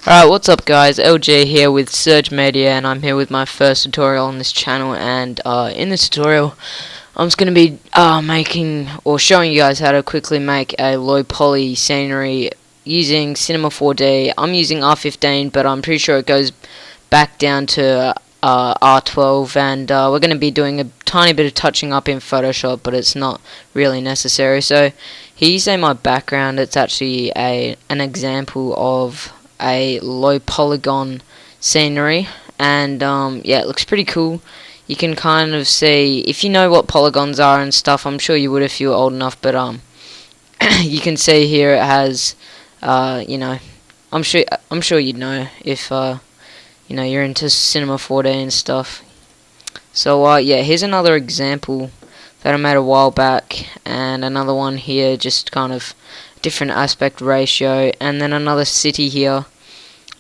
Alright, what's up guys, LJ here with Surge Media, and I'm here with my first tutorial on this channel. And in this tutorial I'm just going to be making or showing you guys how to quickly make a low poly scenery using Cinema 4D. I'm using R15, but I'm pretty sure it goes back down to R12, and we're going to be doing a tiny bit of touching up in Photoshop, but it's not really necessary. So here you see my background. It's actually an example of a low polygon scenery, and yeah, it looks pretty cool. You can kind of see, if you know what polygons are and stuff, I'm sure you would if you were old enough, but you can see here it has you know, I'm sure you'd know if you know, you're into Cinema 4D and stuff. So yeah, here's another example that I made a while back, and another one here, just kind of different aspect ratio, and then another city here,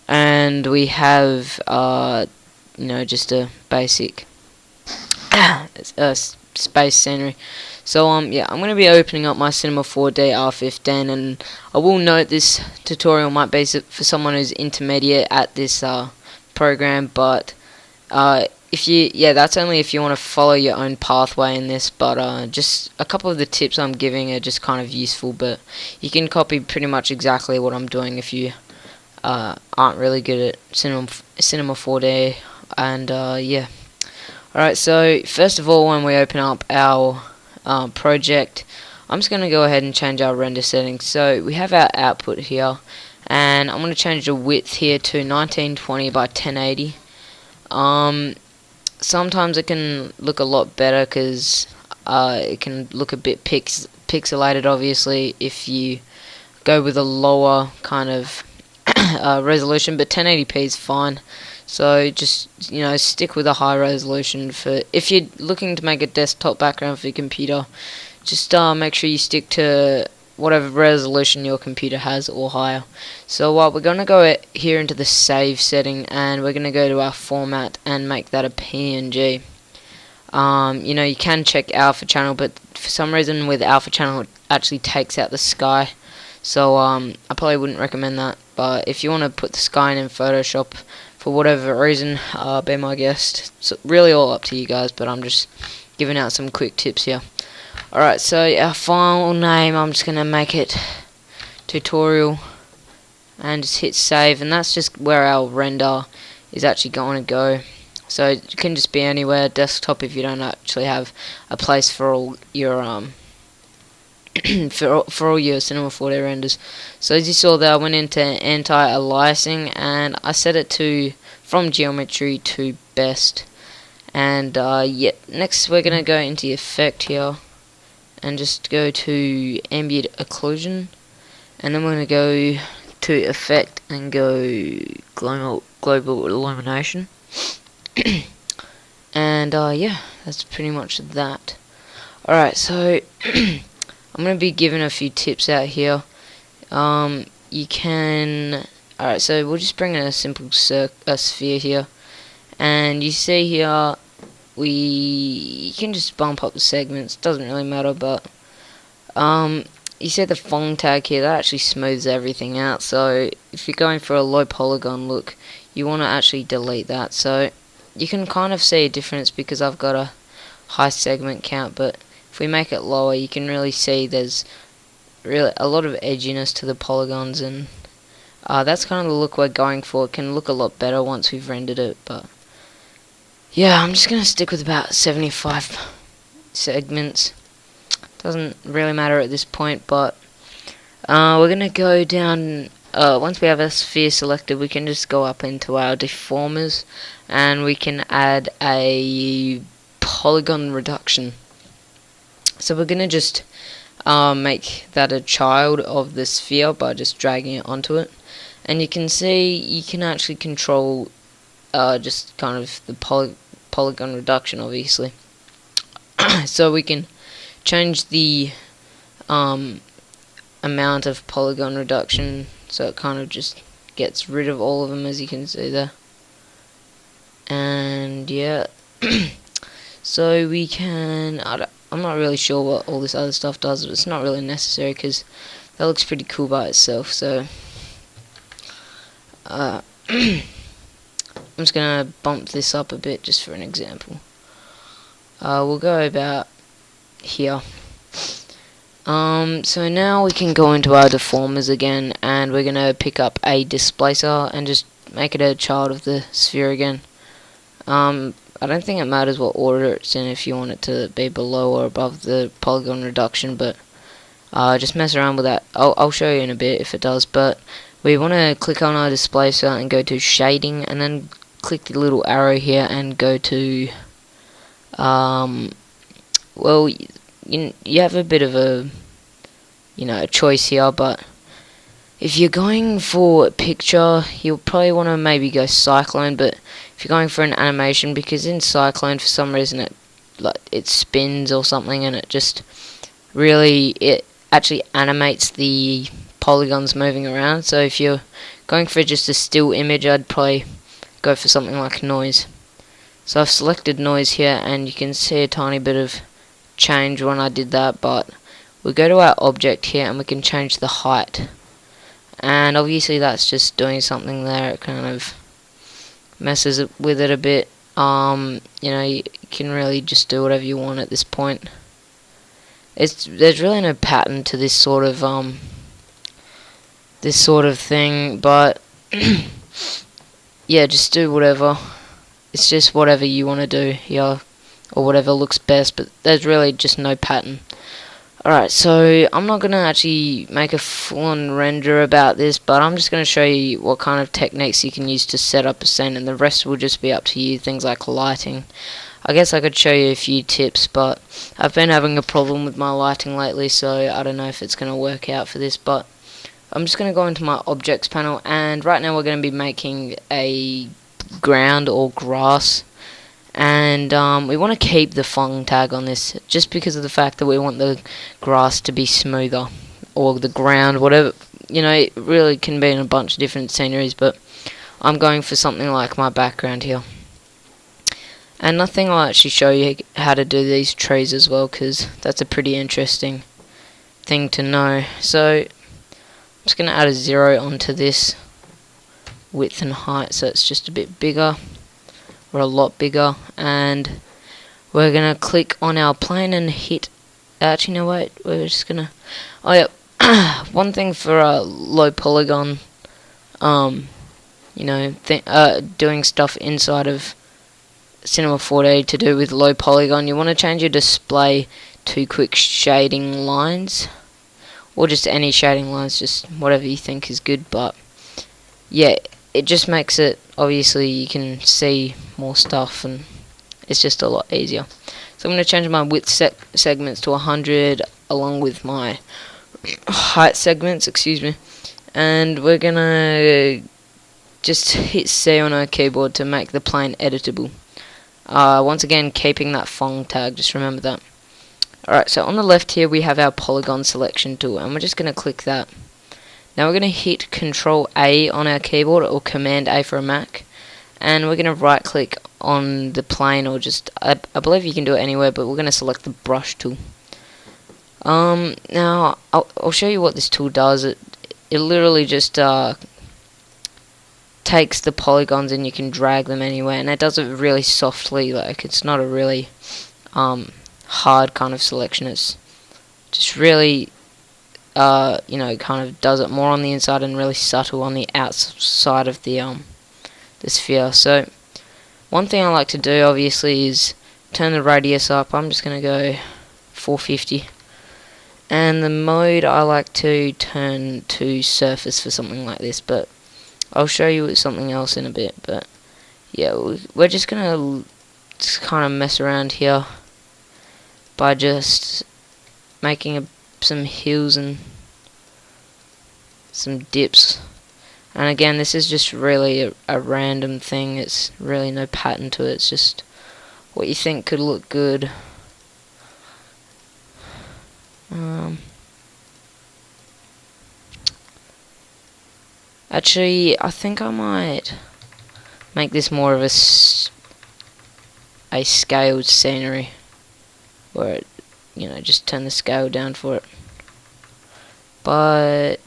and we have you know, just a basic space scenery. So yeah, I'm going to be opening up my Cinema 4D R15, and I will note this tutorial might be for someone who's intermediate at this program, but if you, yeah, that's only if you want to follow your own pathway in this, but just a couple of the tips I'm giving are just kind of useful, but you can copy pretty much exactly what I'm doing if you aren't really good at Cinema 4D, and yeah. Alright, so first of all, when we open up our project, I'm just going to go ahead and change our render settings. So we have our output here, and I'm going to change the width here to 1920 by 1080. Sometimes it can look a lot better because it can look a bit pixelated, obviously, if you go with a lower kind of resolution, but 1080p is fine. So just, you know, stick with a high resolution for if you're looking to make a desktop background for your computer. Just make sure you stick to whatever resolution your computer has or higher. So we're going to go here into the save setting, and we're going to go to our format and make that a PNG. You know, you can check alpha channel, but for some reason with alpha channel it actually takes out the sky. So I probably wouldn't recommend that, but if you want to put the sky in Photoshop for whatever reason, be my guest. It's really all up to you guys, but I'm just giving out some quick tips here. Alright, so our file name, I'm just going to make it tutorial, and just hit save, and that's just where our render is actually going to go. So it can just be anywhere, desktop, if you don't actually have a place for all your for all your Cinema 4D renders. So as you saw there, I went into anti-aliasing, and I set it to from geometry to best. And yeah, next we're gonna go into effect here, and just go to ambient occlusion, and then we're gonna go to effect and go global illumination. And yeah, that's pretty much that. Alright, so I'm going to be giving a few tips out here. You can... Alright, so we'll just bring in a simple sphere here. And you see here, you can just bump up the segments. Doesn't really matter, but... you see the Phong tag here, that actually smooths everything out. So if you're going for a low polygon look, you want to actually delete that. So you can kind of see a difference because I've got a high segment count, but if we make it lower, you can really see there's really a lot of edginess to the polygons, and that's kind of the look we're going for. It can look a lot better once we've rendered it, but yeah, I'm just going to stick with about 75 segments. Doesn't really matter at this point, but we're going to go down, once we have a sphere selected, we can just go up into our deformers, and we can add a polygon reduction. So we're going to just make that a child of the sphere by just dragging it onto it. And you can see you can actually control just kind of the polygon reduction, obviously. So we can change the amount of polygon reduction, so it kind of just gets rid of all of them, as you can see there. And yeah, so we can... I'm not really sure what all this other stuff does, but it's not really necessary because that looks pretty cool by itself. So I'm just gonna bump this up a bit just for an example. We'll go about here. So now we can go into our deformers again, and we're gonna pick up a displacer and just make it a child of the sphere again. I don't think it matters what order it's in, if you want it to be below or above the polygon reduction, but just mess around with that. I'll show you in a bit if it does, but we want to click on our displacer and go to shading, and then click the little arrow here and go to well, you have a bit of a a choice here, but if you're going for a picture, you'll probably want to maybe go Cyclone. But if you're going for an animation, because in Cyclone for some reason it spins or something, and it actually animates the polygons moving around. So if you're going for just a still image, I'd probably go for something like noise. So I've selected noise here, and you can see a tiny bit of change when I did that, but we'll go to our object here and we can change the height, and obviously that's just doing something there. It kind of messes with it a bit. You can really just do whatever you want at this point. There's really no pattern to this sort of thing, but yeah, just do whatever. It's just whatever you want to do here, or whatever looks best, but there's really just no pattern. Alright, so I'm not going to actually make a full-on render about this, but I'm just going to show you what kind of techniques you can use to set up a scene, and the rest will just be up to you, things like lighting. I guess I could show you a few tips, but I've been having a problem with my lighting lately, so I don't know if it's going to work out for this, but I'm just going to go into my objects panel, and right now we're going to be making a ground or grass, and we want to keep the Phong tag on this just because of the fact that we want the grass to be smoother, or the ground, whatever. It really can be in a bunch of different sceneries, but I'm going for something like my background here. And I think I'll actually show you how to do these trees as well, because that's a pretty interesting thing to know. So I'm just going to add a 0 onto this width and height, so it's just a bit bigger, or a lot bigger, and we're gonna click on our plane and hit. Actually, no, wait, we're just gonna. Oh yeah, one thing for a low polygon, doing stuff inside of Cinema 4D to do with low polygon, you want to change your display to quick shading lines, or just any shading lines, just whatever you think is good. But yeah, it just makes it, obviously you can see more stuff, and it's just a lot easier. So I'm going to change my width segments to 100 along with my height segments, and we're going to just hit C on our keyboard to make the plane editable. Once again, keeping that Phong tag, just remember that. Alright, so on the left here we have our polygon selection tool, and we're just going to click that. Now we're going to hit Control A on our keyboard, or Command A for a Mac, and we're going to right click on the plane, or just, I believe you can do it anywhere, but we're going to select the brush tool. Now I'll show you what this tool does. It literally just takes the polygons and you can drag them anywhere, and it does it really softly. Like, it's not a really hard kind of selection. It's just really kind of does it more on the inside and really subtle on the outside of the sphere. So one thing I like to do obviously is turn the radius up. I'm just going to go 450, and the mode I like to turn to surface for something like this, but I'll show you something else in a bit. But yeah, we're just going to kind of mess around here by just making some hills and some dips. And again, this is just really a random thing. It's really no pattern to it. It's just what you think could look good. Actually, I think I might make this more of a scaled scenery, where it, just turn the scale down for it. But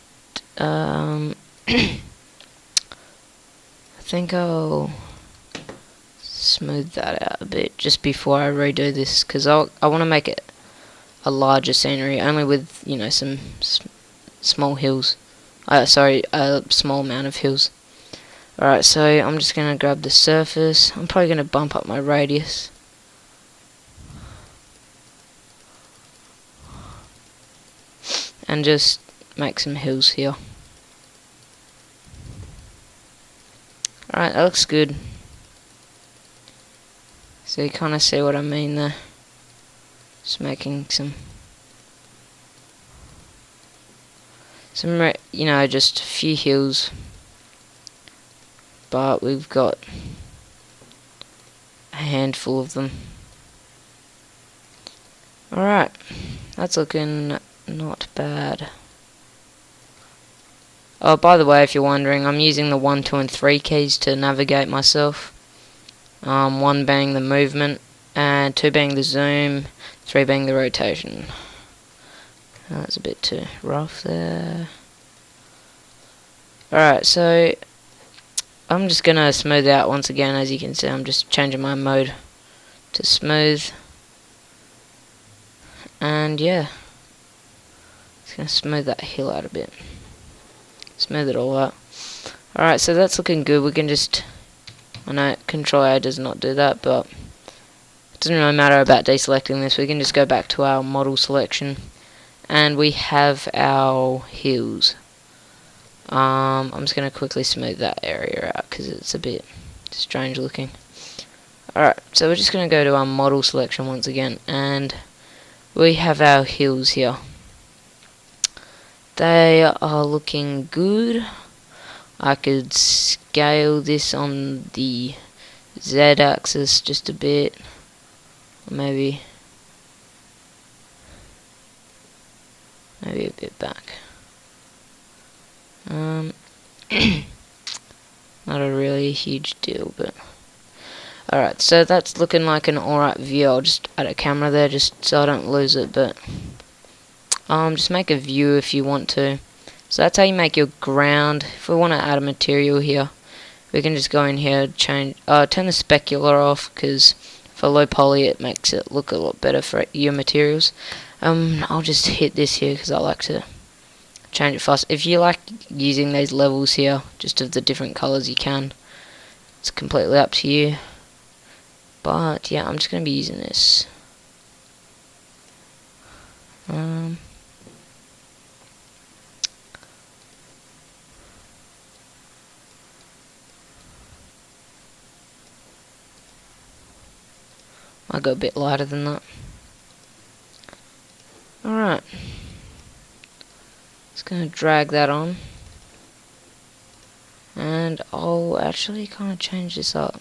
think I'll smooth that out a bit just before I redo this, because I want to make it a larger scenery, only with, you know, some small hills. Sorry, a small amount of hills. Alright, so I'm just going to grab the surface. I'm probably going to bump up my radius. And just make some hills here. Alright, that looks good. So you kind of see what I mean there. Just making some, you know, just a few hills. But we've got a handful of them. Alright, that's looking not bad. Oh, by the way, if you're wondering, I'm using the 1, 2, and 3 keys to navigate myself. 1 being the movement, and 2 being the zoom, 3 being the rotation. Oh, that's a bit too rough there. Alright, so I'm just going to smooth out once again. As you can see, I'm just changing my mode to smooth. And yeah, just going to smooth that hill out a bit. Smooth it all out. Alright, so that's looking good. We can just, I know Control A does not do that, but it doesn't really matter about deselecting this. We can just go back to our model selection, and we have our hills. I'm just going to quickly smooth that area out because it's a bit strange looking. Alright, so we're just going to go to our model selection once again, and we have our hills here. They are looking good. I could scale this on the Z axis just a bit, maybe a bit back. Not a really huge deal, but alright, so that's looking like an alright view. I'll just add a camera there just so I don't lose it, but just make a view if you want to. So that's how you make your ground. If we want to add a material here, we can just go in here, change, turn the specular off, because for low poly it makes it look a lot better for your materials. I'll just hit this here because I like to change it fast. If you like using these levels here, just of the different colors, you can. It's completely up to you. But yeah, I'm just going to be using this. I go a bit lighter than that. Alright. Just going to drag that on. And I'll actually kind of change this up.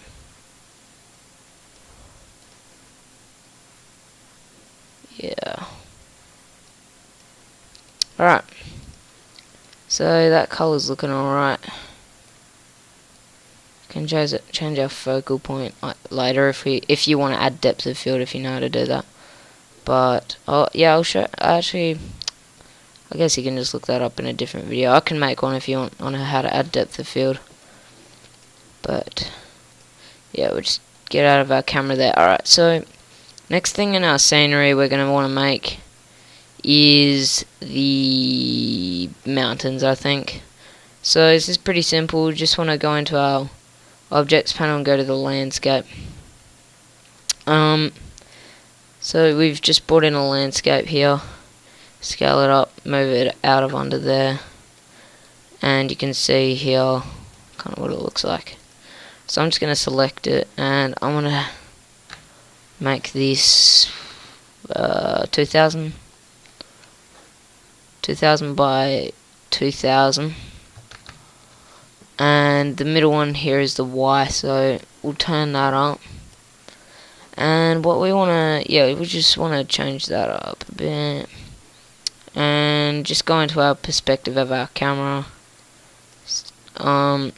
Yeah. Alright. So that color's looking alright. Can change our focal point later if you want to add depth of field, if you know how to do that. But yeah, I'll show. Actually, I guess you can just look that up in a different video. I can make one if you want on how to add depth of field. But yeah, we'll just get out of our camera there. Alright, so next thing in our scenery we're going to want to make is the mountains, I think. So this is pretty simple. We just want to go into our objects panel and go to the landscape. So we've just brought in a landscape here. Scale it up, move it out of under there, and you can see here kind of what it looks like. So I'm just going to select it, and I'm going to make this 2000 by 2000, and the middle one here is the Y, so we'll turn that up. And what we want to, yeah, we just want to change that up a bit, and just go into our perspective of our camera. I'll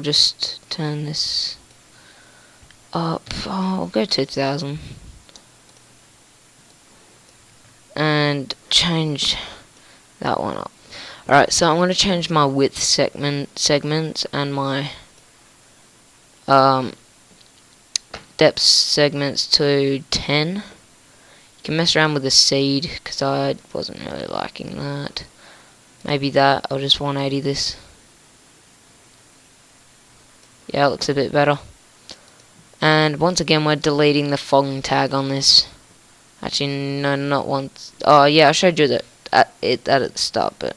just turn this up. I'll go 2000 and change that one up. Alright, so I'm going to change my width segments and my depth segments to 10. You can mess around with the seed, because I wasn't really liking that. Maybe that, I'll just 180 this. Yeah, it looks a bit better. And once again, we're deleting the fog tag on this. Actually, no, not once. Oh, yeah, I showed you that at the start, but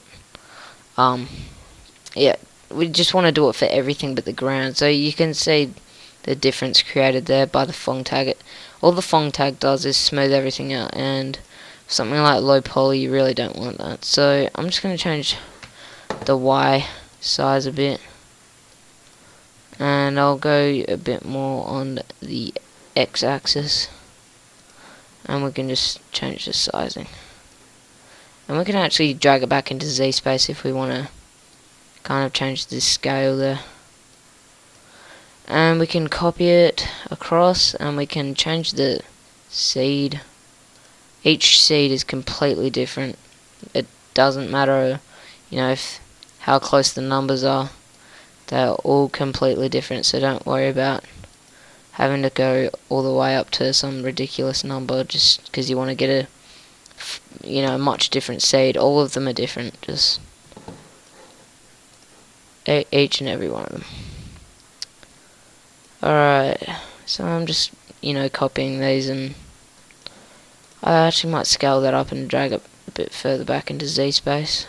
yeah, we just want to do it for everything but the ground. So you can see the difference created there by the fog tag. All the fog tag does is smooth everything out, and something like low poly, you really don't want that. So I'm just going to change the Y size a bit, and I'll go a bit more on the X axis, and we can just change the sizing. And we can actually drag it back into Z space if we want to kind of change the scale there. And we can copy it across, and we can change the seed. Each seed is completely different. It doesn't matter, you know, how close the numbers are. They're all completely different, so don't worry about having to go all the way up to some ridiculous number just because you want to get a, you know, much different seed. All of them are different, just each and every one of them. Alright, so I'm just, you know, copying these, and I actually might scale that up and drag it a bit further back into Z space.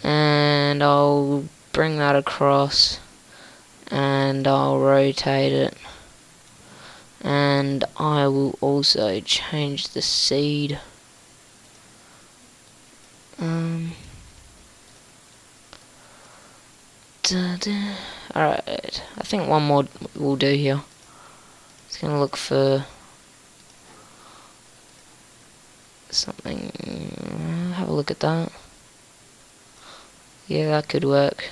And I'll bring that across, and I'll rotate it, and I will also change the seed. Alright, I think one more will do here. It's gonna look for something. Have a look at that. Yeah, that could work.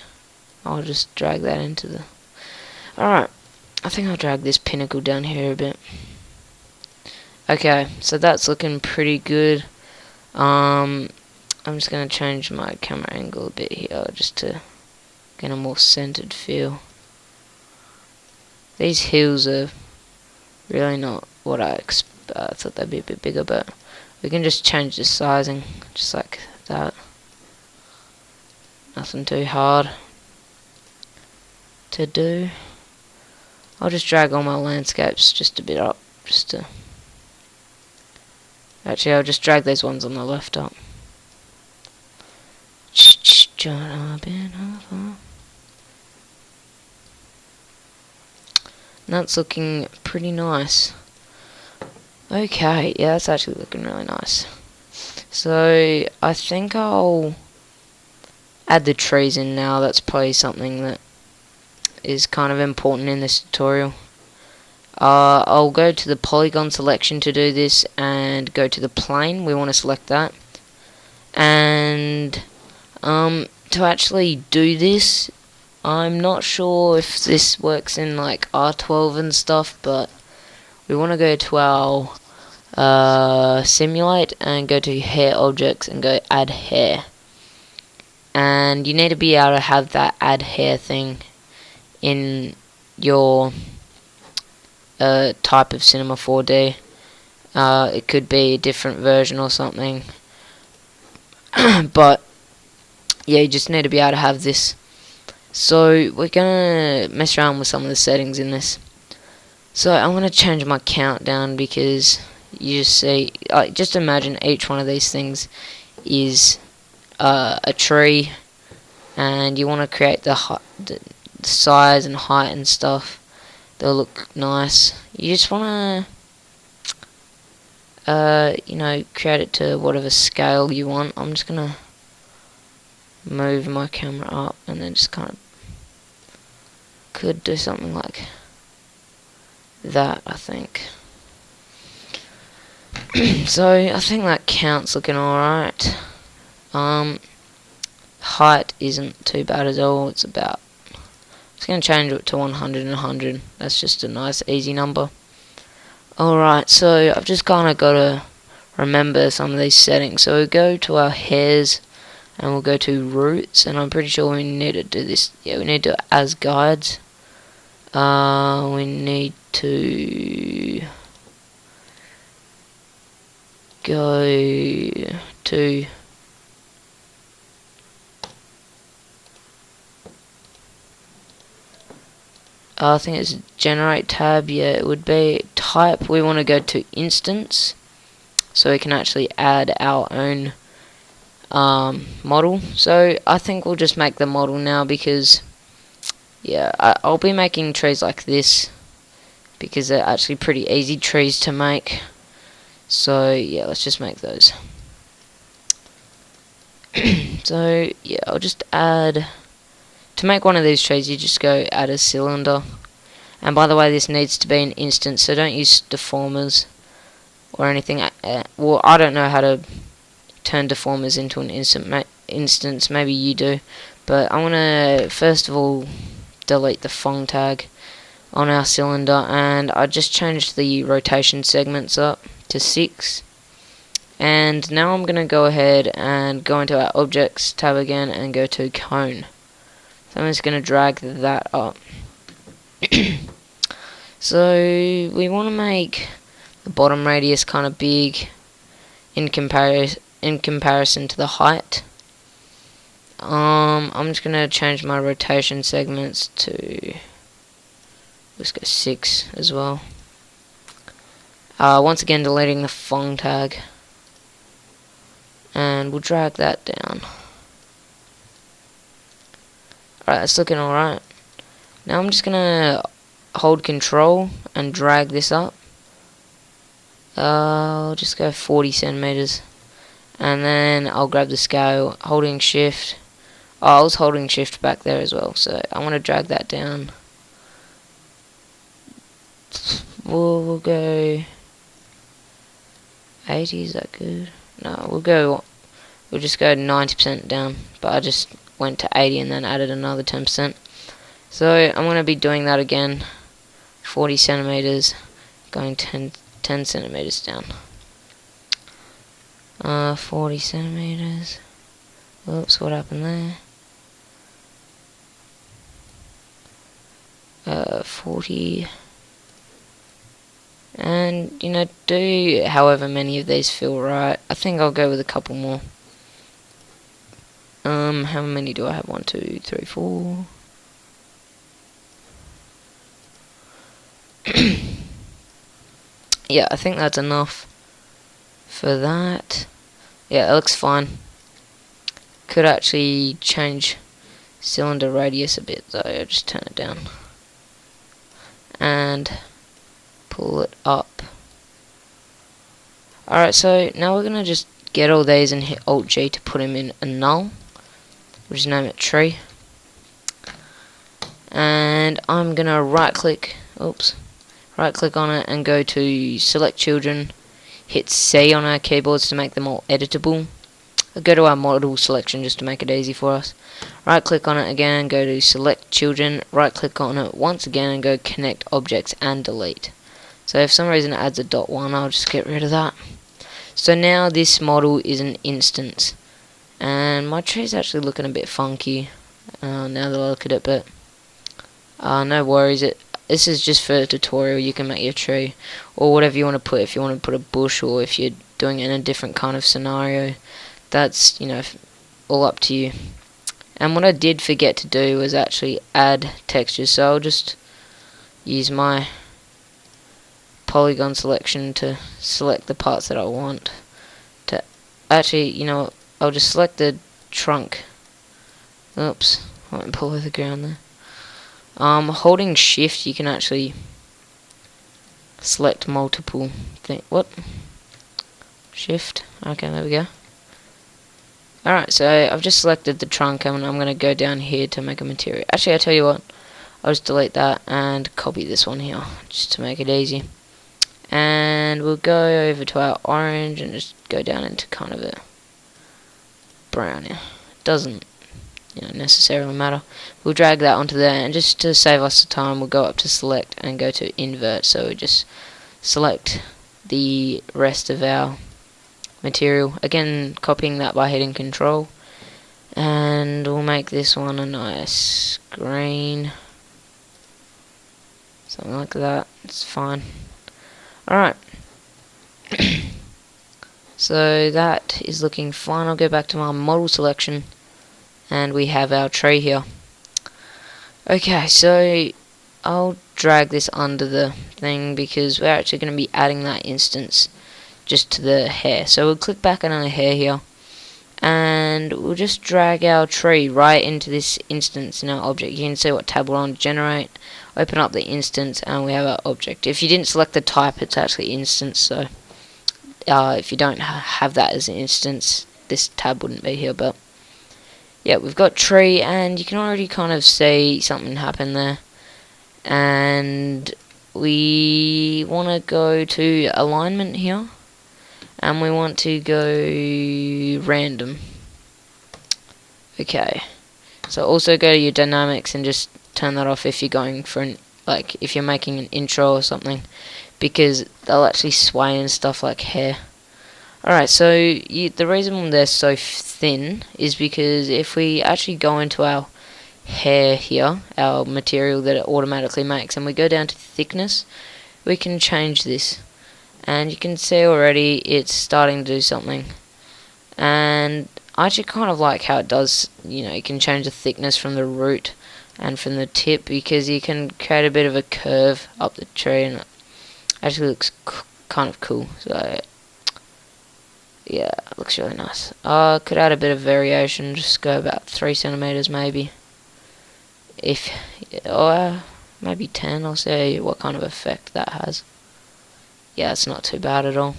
I'll just drag that into the... Alright, I think I'll drag this pinnacle down here a bit. Okay, so that's looking pretty good. I'm just going to change my camera angle a bit here, just to get a more centered feel. These hills are really not what I thought they'd be a bit bigger, but we can just change the sizing, just like that. Nothing too hard to do. I'll just drag all my landscapes just a bit up, just to... Actually, I'll just drag those ones on the left up. And that's looking pretty nice. Okay, yeah, that's actually looking really nice. So, I think I'll add the trees in now. That's probably something that is kind of important in this tutorial. I'll go to the polygon selection to do this, and go to the plane. We want to select that, and to actually do this, I'm not sure if this works in like R12 and stuff, but we want to go to our simulate and go to hair objects and go add hair. And you need to be able to have that add hair thing in your type of Cinema 4D. It could be a different version or something. But yeah, you just need to be able to have this. So we're gonna mess around with some of the settings in this. So I'm gonna change my countdown, because you just see, just imagine each one of these things is a tree, and you want to create the size and height and stuff. They'll look nice. You just want to you know, create it to whatever scale you want. I'm just gonna move my camera up, and then just kind of could do something like that, I think. So I think that count's looking alright. Height isn't too bad at all. It's about, it's going to change it to 100 and 100. That's just a nice easy number. Alright, so I've just kind of got to remember some of these settings. So we'll go to our hairs and we'll go to roots, and I'm pretty sure we need to do this. Yeah, we need to as guides. We need to go to I think it's generate tab. Yeah, it would be type. We want to go to instance, so we can actually add our own model. So I think we'll just make the model now, because yeah, I'll be making trees like this because they're actually pretty easy trees to make. So yeah, let's just make those. So yeah, I'll just add, to make one of these trees you just go add a cylinder. And by the way, this needs to be an instance, so don't use deformers or anything. Well, I don't know how to turn deformers into an instance, maybe you do. But I'm gonna first of all delete the Phong tag on our cylinder, and I just changed the rotation segments up to 6. And now I'm gonna go ahead and go into our objects tab again and go to cone. So I'm just gonna drag that up. So we want to make the bottom radius kind of big in comparison to the height. I'm just gonna change my rotation segments to, let's go 6 as well. Once again deleting the Phong tag, and we'll drag that down. Alright, that's looking alright. Now I'm just gonna hold control and drag this up. I'll just go 40 centimeters, and then I'll grab the scale holding shift. I was holding shift back there as well, so I want to drag that down. We'll go 80, is that good? No, we'll just go 90% down, but I just went to 80 and then added another 10%. So I'm going to be doing that again, 40 centimeters, going 10 centimeters down. 40 centimeters. Oops, what happened there? 40. And, you know, do however many of these feel right. I think I'll go with a couple more. How many do I have? 1, 2, 3, 4. Yeah, I think that's enough for that. Yeah, it looks fine. Could actually change cylinder radius a bit though. I'll just turn it down and pull it up. Alright, so now we're gonna just get all these and hit Alt G to put them in a null. We'll just name it tree. And I'm gonna right click on it and go to select children, hit C on our keyboards to make them all editable. I'll go to our model selection just to make it easy for us. Right click on it again, go to select children, right click on it once again and go connect objects and delete. So if for some reason it adds a .1, I'll just get rid of that. So now this model is an instance, and my tree's actually looking a bit funky now that I look at it, but no worries. This is just for a tutorial. You can make your tree or whatever you want to put. If you want to put a bush, or if you're doing it in a different kind of scenario, that's, you know, all up to you. And what I did forget to do was actually add textures, so I'll just use my polygon selection to select the parts that I want to actually, you know, I'll just select the trunk. Oops, I went below the ground there. Holding shift, you can actually select multiple things. What? Shift. Okay, there we go. Alright, so I've just selected the trunk, and I'm going to go down here to make a material. Actually, I'll tell you what, I'll just delete that and copy this one here, just to make it easy. And we'll go over to our orange and just go down into kind of a brown here. It doesn't, you know, necessarily matter. We'll drag that onto there, and just to save us the time, we'll go up to select and go to invert. So we just select the rest of our material. Again, copying that by hitting Control. And we'll make this one a nice green. Something like that. It's fine. Alright. So that is looking fine. I'll go back to my model selection. And we have our tree here. Okay, so I'll drag this under the thing because we're actually going to be adding that instance just to the hair. So we'll click back on our hair here, and we'll just drag our tree right into this instance in our object. You can see what tab we're on, generate, open up the instance, and we have our object. If you didn't select the type, it's actually instance, so if you don't have that as an instance, this tab wouldn't be here, but yeah, we've got tree, and you can already kind of see something happen there. And we want to go to alignment here, and we want to go random. Okay, so also go to your dynamics and just turn that off if you're going for an, like if you're making an intro or something, because they'll actually sway and stuff like hair. Alright, so the reason they're so thin is because if we actually go into our hair here, our material that it automatically makes, and we go down to thickness, we can change this. And you can see already it's starting to do something. And I actually kind of like how it does, you can change the thickness from the root and from the tip, because you can create a bit of a curve up the tree, and it actually looks kind of cool. So yeah, it looks really nice. Could add a bit of variation, just go about 3 centimeters maybe. Or maybe 10, I'll see what kind of effect that has. Yeah, it's not too bad at all.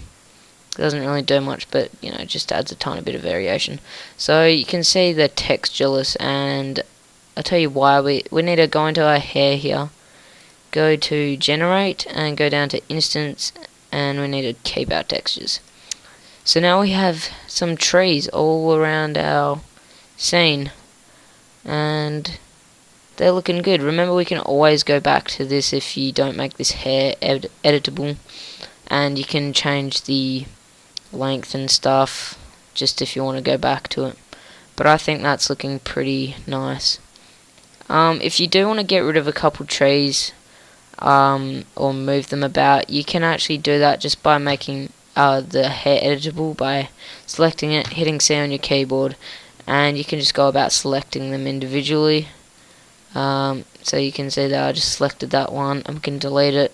It doesn't really do much, but just adds a tiny bit of variation. So you can see the textureless, and I'll tell you why. We need to go into our hair here, go to generate, and go down to instance, and we need to keep our textures. So now we have some trees all around our scene, and they're looking good. Remember, we can always go back to this if you don't make this hair editable, and you can change the length and stuff just if you want to go back to it. But I think that's looking pretty nice. If you do want to get rid of a couple trees or move them about, you can actually do that just by making the hair editable by selecting it, hitting C on your keyboard, and you can just go about selecting them individually. So you can see that I just selected that one, and we can delete it.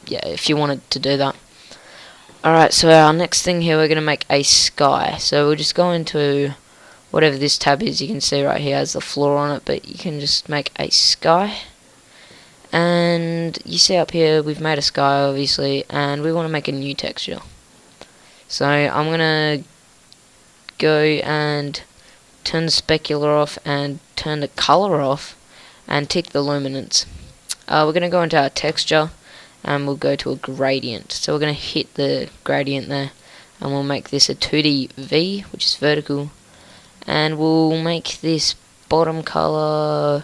Yeah, if you wanted to do that. Alright, so our next thing here, we're going to make a sky. So we'll just go into whatever this tab is. You can see right here has the floor on it, but you can just make a sky. And you see up here we've made a sky, obviously, and we want to make a new texture. So I'm going to go and turn the specular off and turn the color off and tick the luminance. We're going to go into our texture, and we'll go to a gradient. So we're going to hit the gradient there, and we'll make this a 2D V, which is vertical, and we'll make this bottom color,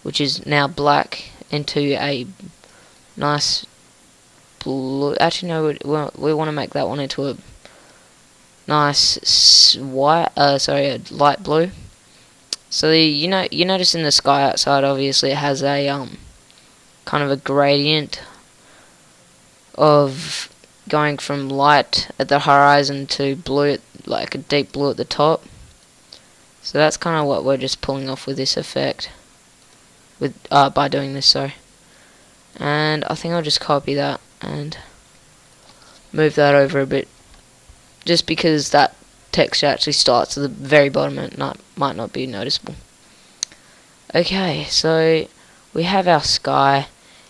which is now black, into a nice blue. Actually no, we want to make that one into a nice a light blue. So you notice in the sky outside, obviously it has a kind of a gradient of going from light at the horizon to blue, like a deep blue at the top. So that's kind of what we're just pulling off with this effect, by doing this, sorry. And I think I'll just copy that and move that over a bit, just because that texture actually starts at the very bottom and might not be noticeable. Okay, so we have our sky.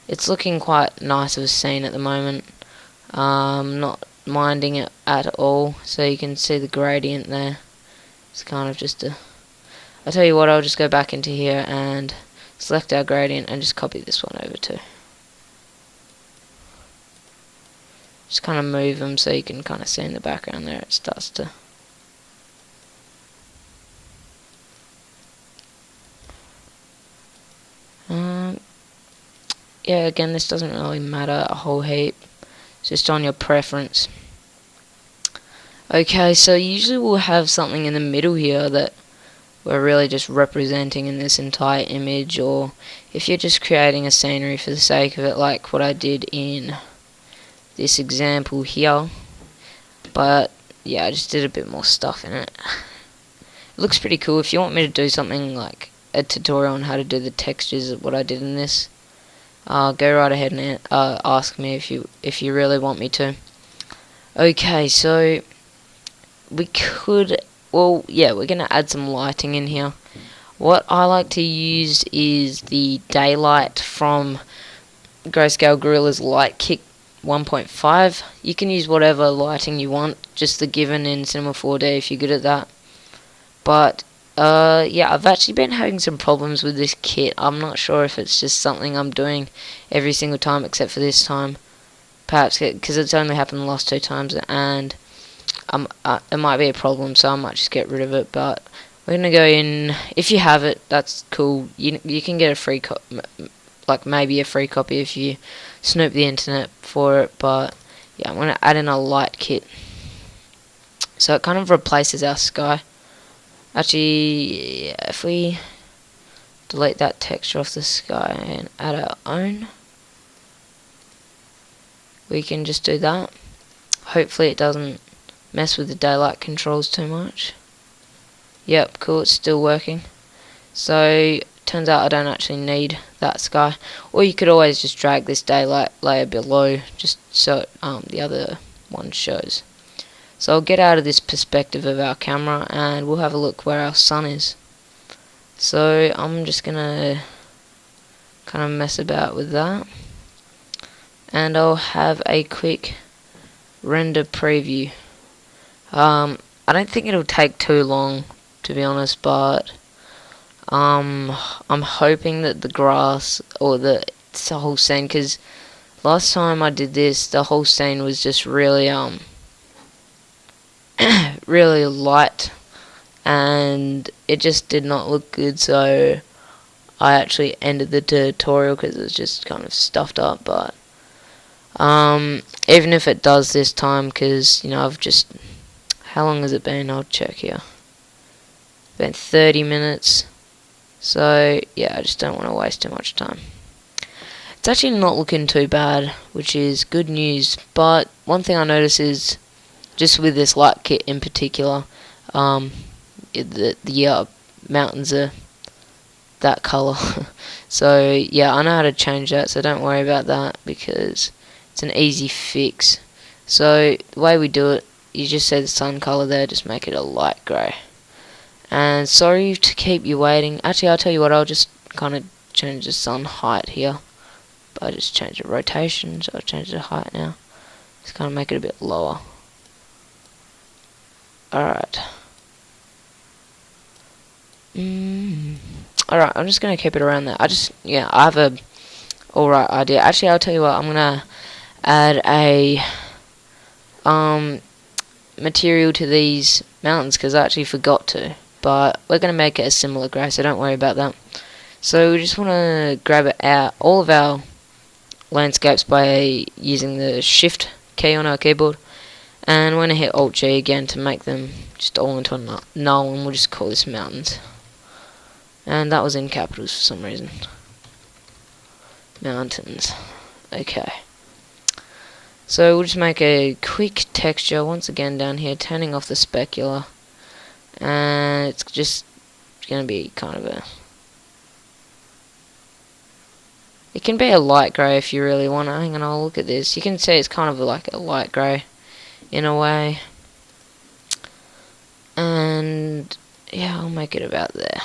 It's looking quite nice of a scene at the moment. Not minding it at all. So you can see the gradient there. It's kind of just I'll tell you what, I'll just go back into here and select our gradient and just copy this one over too. Just kind of move them so you can kind of see in the background there it starts to. Yeah, again, this doesn't really matter a whole heap. just on your preference. Okay, so usually we'll have something in the middle here that we're really just representing in this entire image, or if you're just creating a scenery for the sake of it, like what I did in this example here. But yeah, I just did a bit more stuff in it. It looks pretty cool. If you want me to do something like a tutorial on how to do the textures of what I did in this, go right ahead and ask me if you really want me to. Okay, so we could, well, yeah, we're gonna add some lighting in here. What I like to use is the daylight from Grayscale Gorilla's Light Kit 1.5. You can use whatever lighting you want, just the given in Cinema 4D if you're good at that. But yeah, I've actually been having some problems with this kit. I'm not sure if it's just something I'm doing every single time except for this time. Perhaps because it's only happened the last 2 times, and it might be a problem, so I might just get rid of it. But we're gonna go in. If you have it, that's cool. You can get a free like maybe a free copy if you snoop the internet for it. But yeah, I'm gonna add in a light kit, so it kind of replaces our sky. Actually, yeah, if we delete that texture off the sky and add our own, we can just do that. Hopefully it doesn't mess with the daylight controls too much. Yep, cool, it's still working. So turns out I don't actually need that sky. Or you could always just drag this daylight layer below, just so the other one shows. So I'll get out of this perspective of our camera and we'll have a look where our sun is. So I'm just gonna kind of mess about with that, and I'll have a quick render preview. I don't think it'll take too long, to be honest, but I'm hoping that the grass or the whole scene, because last time I did this, the whole scene was just really really light, and it just did not look good, so I actually ended the tutorial because it was just kind of stuffed up. But even if it does this time, because, you know, I've just, how long has it been? I'll check here. It's been 30 minutes, so yeah, I just don't want to waste too much time. It's actually not looking too bad, which is good news. But one thing I notice is, just with this light kit in particular, the mountains are that color. So yeah, I know how to change that, so don't worry about that because it's an easy fix. So the way we do it, you just set the sun color there, just make it a light grey. And sorry to keep you waiting. Actually, I'll tell you what, I'll just kind of change the sun height here. But I just change the rotation, so I'll change the height now. Just kind of make it a bit lower. Alright. Alright, I'm just going to keep it around there. I have a alright idea. Actually, I'll tell you what, I'm going to add a material to these mountains, because I actually forgot to. But we're going to make it a similar grey, so don't worry about that. So we just want to grab it out, all of our landscapes, by using the Shift key on our keyboard. And we're going to hit Alt G again to make them just all into a null, and we'll just call this mountains. And that was in capitals for some reason. Mountains. Okay. So we'll just make a quick texture once again down here, turning off the specular. And it's just going to be kind of a... It can be a light grey if you really want to. Hang on, I'll look at this. You can see it's kind of like a light grey in a way. And yeah, I'll make it about there.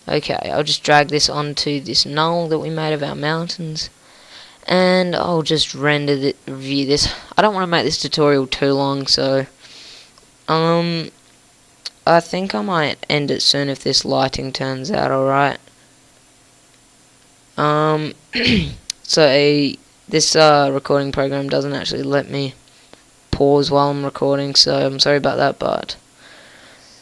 Okay, I'll just drag this onto this null that we made of our mountains, and I'll just review this. I don't want to make this tutorial too long, so I think I might end it soon if this lighting turns out alright. So this recording program doesn't actually let me pause while I'm recording, so I'm sorry about that, but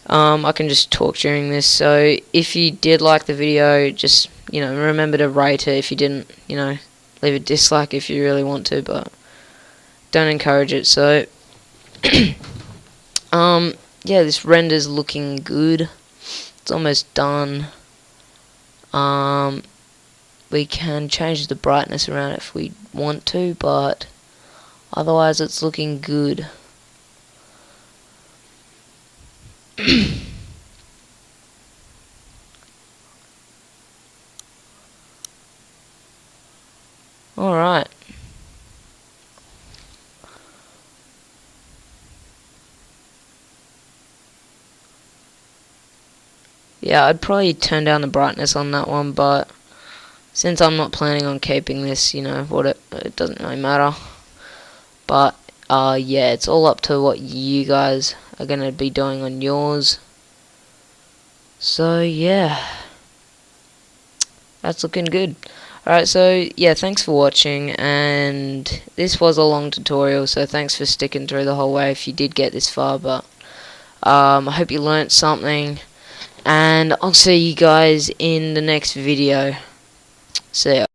I can just talk during this. So if you did like the video, just, you know, remember to rate it. If you didn't, you know, leave a dislike if you really want to. But don't encourage it. So yeah, this render's looking good. It's almost done. We can change the brightness around if we want to, but otherwise it's looking good. Alright. Yeah, I'd probably turn down the brightness on that one, but since I'm not planning on keeping this, you know, it doesn't really matter. But yeah, it's all up to what you guys are going to be doing on yours. So yeah, that's looking good. Alright, so yeah, thanks for watching, and this was a long tutorial, so thanks for sticking through the whole way if you did get this far. But I hope you learnt something, and I'll see you guys in the next video. See ya.